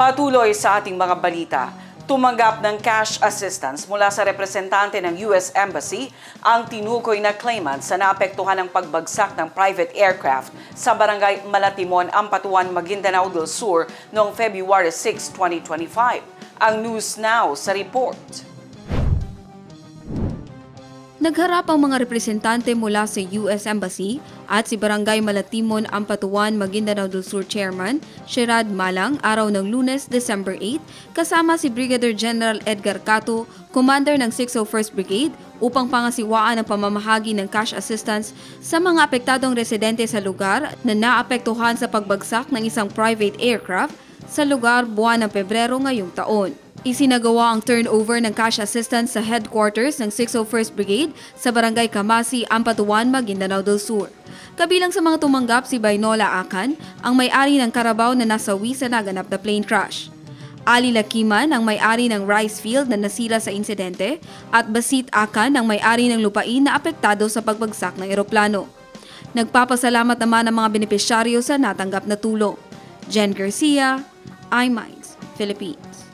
Patuloy sa ating mga balita. Tumanggap ng cash assistance mula sa representante ng US Embassy ang tinukoy na claimant sa naapektuhan ng pagbagsak ng private aircraft sa barangay Malatimon, Ampatuan, Maguindanao del Sur noong February 6, 2025. Ang News Now sa report. Nagharap ang mga representante mula sa US Embassy at si Barangay Malatimon, Ampatuan, Maguindanao del Sur Chairman Sherad Malang araw ng Lunes, December 8, kasama si Brigadier General Edgar Cato, Commander ng 601st Brigade, upang pangasiwaan ang pamamahagi ng cash assistance sa mga apektadong residente sa lugar na naapektuhan sa pagbagsak ng isang private aircraft sa lugar buwan ng Pebrero ngayong taon. Isinagawa ang turnover ng cash assistance sa headquarters ng 601st Brigade sa Barangay Kamasi, Ampatuan, Maguindanao del Sur. Kabilang sa mga tumanggap si Bainola Akan, ang may-ari ng karabaw na nasawi sa naganap na plane crash. Ali Lakiman, ang may-ari ng rice field na nasira sa insidente, at Basit Akan, ang may-ari ng lupain na apektado sa pagbagsak ng eroplano. Nagpapasalamat naman ang mga benepisyaryo sa natanggap na tulong. Jen Garcia, iMinds, Philippines.